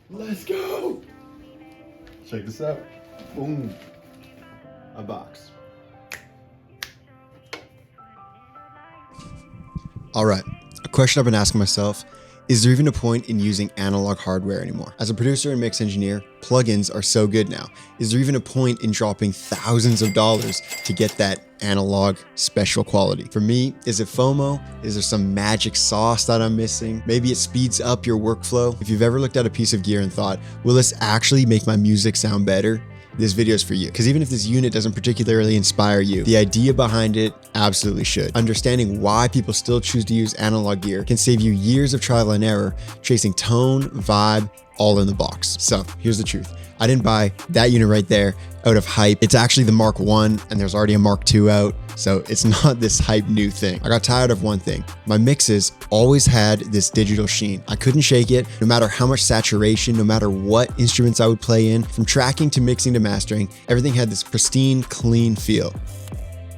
Let's go. Check this out. Boom. A box. All right, a question I've been asking myself, is there even a point in using analog hardware anymore? As a producer and mix engineer, plugins are so good now. Is there even a point in dropping thousands of dollars to get that analog special quality? For me, is it FOMO? Is there some magic sauce that I'm missing? Maybe it speeds up your workflow. If you've ever looked at a piece of gear and thought, will this actually make my music sound better? This video is for you. Because even if this unit doesn't particularly inspire you, the idea behind it absolutely should. Understanding why people still choose to use analog gear can save you years of trial and error, chasing tone, vibe, all in the box. So here's the truth. I didn't buy that unit right there out of hype. It's actually the Mark 1 and there's already a Mark 2 out. So it's not this hype new thing. I got tired of one thing. My mixes always had this digital sheen. I couldn't shake it, no matter how much saturation, no matter what instruments I would play in, from tracking to mixing to mastering, everything had this pristine, clean feel.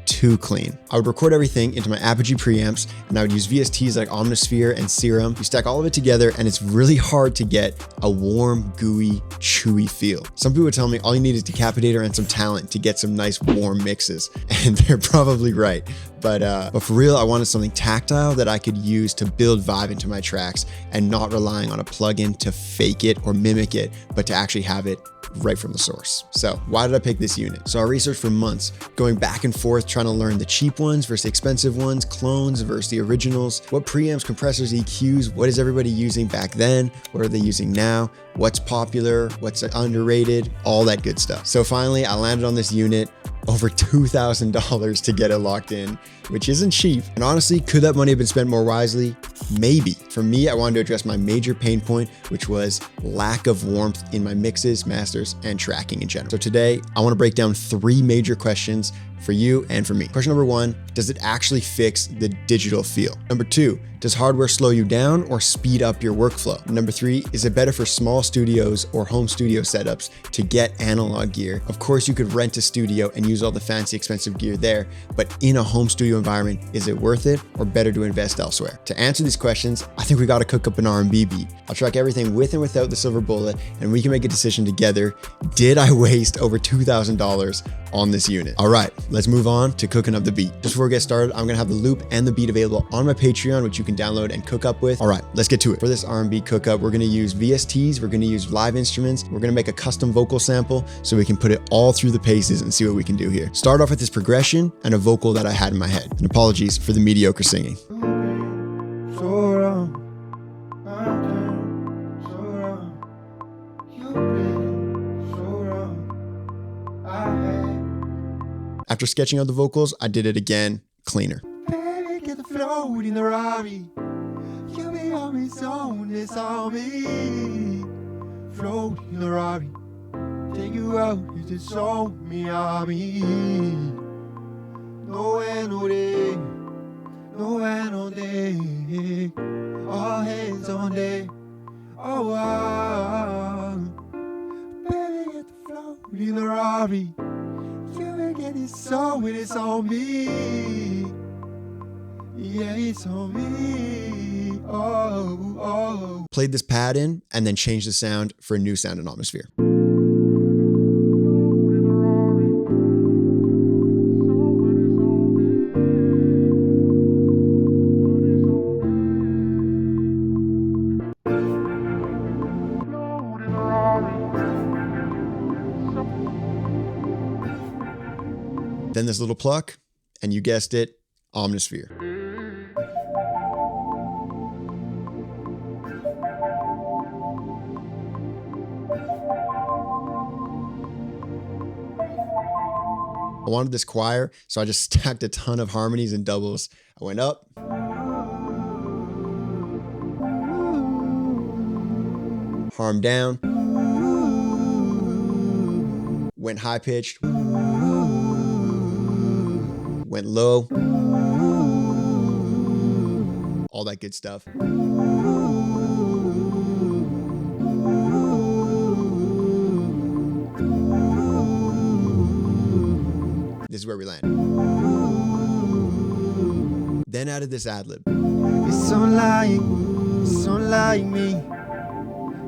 Too clean. I would record everything into my Apogee preamps and I would use VSTs like Omnisphere and Serum. You stack all of it together and it's really hard to get a warm, gooey, chewy feel. Some people would tell me all you need is Decapitator and some talent to get some nice warm mixes. And they're probably right. But for real, I wanted something tactile that I could use to build vibe into my tracks and not relying on a plugin to fake it or mimic it, but to actually have it right from the source. So why did I pick this unit? So I researched for months, going back and forth, trying to learn the cheap ones versus the expensive ones, clones versus the originals, what preamps, compressors, EQs, what is everybody using back then? What are they using now? What's popular? What's underrated? All that good stuff. So finally, I landed on this unit, over $2,000 to get it locked in, which isn't cheap. And honestly, could that money have been spent more wisely? Maybe. For me, I wanted to address my major pain point, which was lack of warmth in my mixes, masters, and tracking in general. So today, I want to break down 3 major questions for you and for me. Question number 1, does it actually fix the digital feel? Number 2, does hardware slow you down or speed up your workflow? Number 3, is it better for small studios or home studio setups to get analog gear? Of course, you could rent a studio and use all the fancy, expensive gear there, but in a home studio environment, is it worth it or better to invest elsewhere? To answer these questions, I think we got to cook up an R&B beat. I'll track everything with and without the silver bullet, and we can make a decision together. Did I waste over $2,000 on this unit? All right, let's move on to cooking up the beat. Just before we get started, I'm gonna have the loop and the beat available on my Patreon, which you can download and cook up with. All right, let's get to it. For this R&B cook-up, we're gonna use VSTs, we're gonna use live instruments, we're gonna make a custom vocal sample so we can put it all through the paces and see what we can do here. Start off with this progression and a vocal that I had in my head. And apologies for the mediocre singing. After sketching out the vocals, I did it again, cleaner. Baby, get the float in the Rari. You be on me, zone, it's on me. Float in the Rari. Take you out, you just show me on me. Nowhere, no day. Nowhere, no day. All hands on deck. Oh, wow. Baby, get the float in the Rari. You will get it so when it's on me. Yeah, it's on me. Oh, oh. Played this pad in and then changed the sound for a new sound in Omnisphere. Then this little pluck, and you guessed it, Omnisphere. I wanted this choir, so I just stacked a ton of harmonies and doubles. I went up, harm down, went high pitched, went low, all that good stuff. This is where we land. Then added this ad-lib. It's so like me.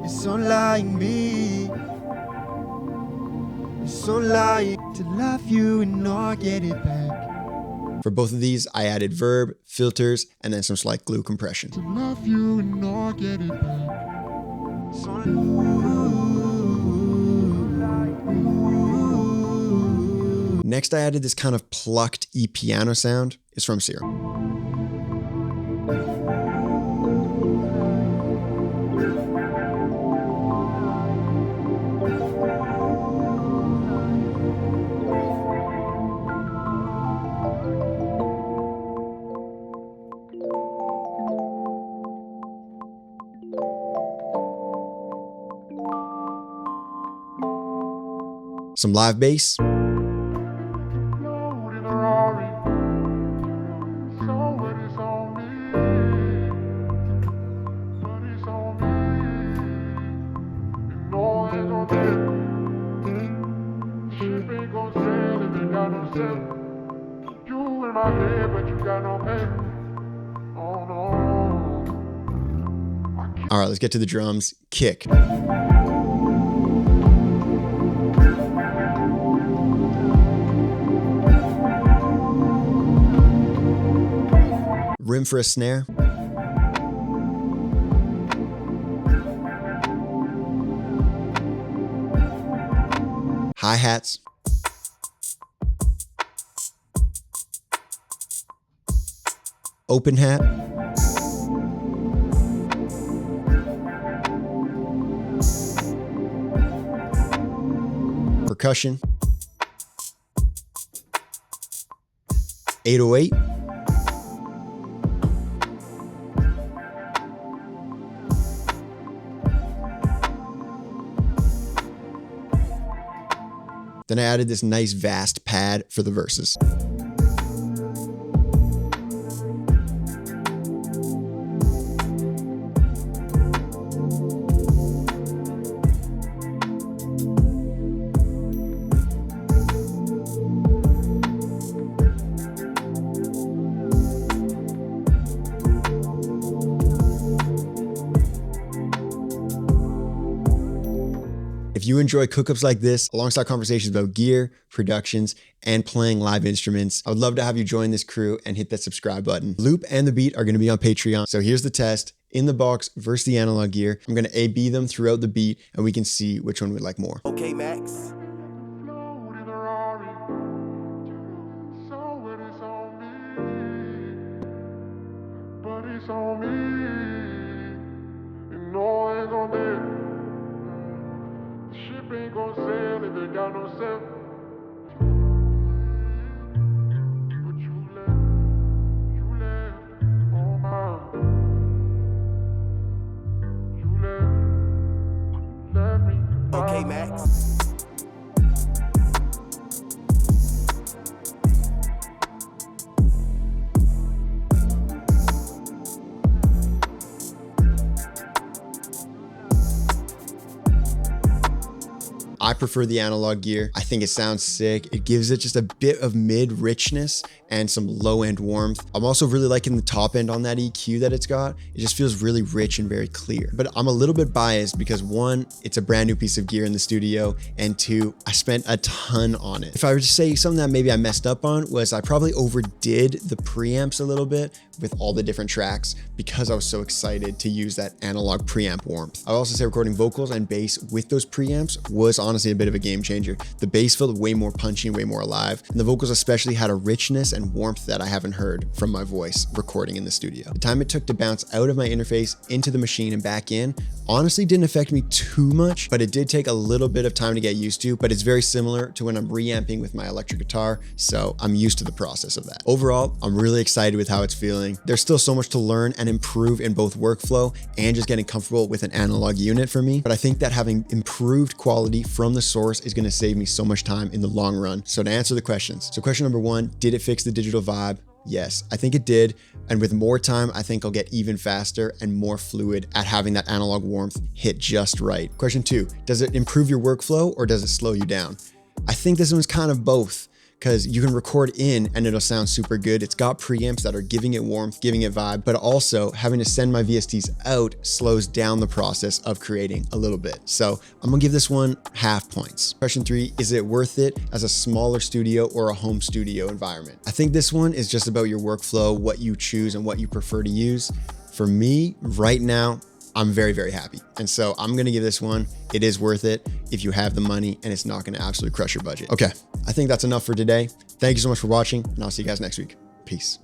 It's unlike me. It's unlike to love you and not get it back. For both of these, I added verb, filters, and then some slight glue compression. To love you and not get it back. Next, I added this kind of plucked e-piano sound. It's from Serum. Some live bass. All right, let's get to the drums. Kick. Rim for a snare. Hi-hats. Open hat. Percussion. 808. Then I added this nice vast pad for the verses. If you enjoy cookups like this, alongside conversations about gear, productions, and playing live instruments, I would love to have you join this crew and hit that subscribe button. Loop and the beat are going to be on Patreon. So here's the test. In the box versus the analog gear. I'm going to A/B them throughout the beat and we can see which one we like more. Okay, Max. Ain't gon' sail if it got no sail. But you left on mine. You left me. Okay, Max. I prefer the analog gear. I think it sounds sick. It gives it just a bit of mid richness and some low end warmth. I'm also really liking the top end on that EQ that it's got. It just feels really rich and very clear. But I'm a little bit biased because one, it's a brand new piece of gear in the studio, and two, I spent a ton on it. If I were to say something that maybe I messed up on was I probably overdid the preamps a little bit with all the different tracks because I was so excited to use that analog preamp warmth. I would also say recording vocals and bass with those preamps was honestly a bit of a game changer. The bass felt way more punchy and way more alive, and the vocals especially had a richness and warmth that I haven't heard from my voice recording in the studio. The time it took to bounce out of my interface into the machine and back in honestly didn't affect me too much, but it did take a little bit of time to get used to, but it's very similar to when I'm reamping with my electric guitar, so I'm used to the process of that. Overall, I'm really excited with how it's feeling. There's still so much to learn and improve in both workflow and just getting comfortable with an analog unit for me, but I think that having improved quality from the source is going to save me so much time in the long run. So to answer the questions, so question number one, did it fix the digital vibe? Yes, I think it did. And with more time, I think I'll get even faster and more fluid at having that analog warmth hit just right. Question two, does it improve your workflow or does it slow you down? I think this one's kind of both, because you can record in and it'll sound super good. It's got preamps that are giving it warmth, giving it vibe, but also having to send my VSTs out slows down the process of creating a little bit. So I'm gonna give this one half points. Question 3, is it worth it as a smaller studio or a home studio environment? I think this one is just about your workflow, what you choose and what you prefer to use. For me, right now, I'm very, very happy. And so I'm gonna give this one, it is worth it if you have the money and it's not gonna absolutely crush your budget. Okay, I think that's enough for today. Thank you so much for watching and I'll see you guys next week. Peace.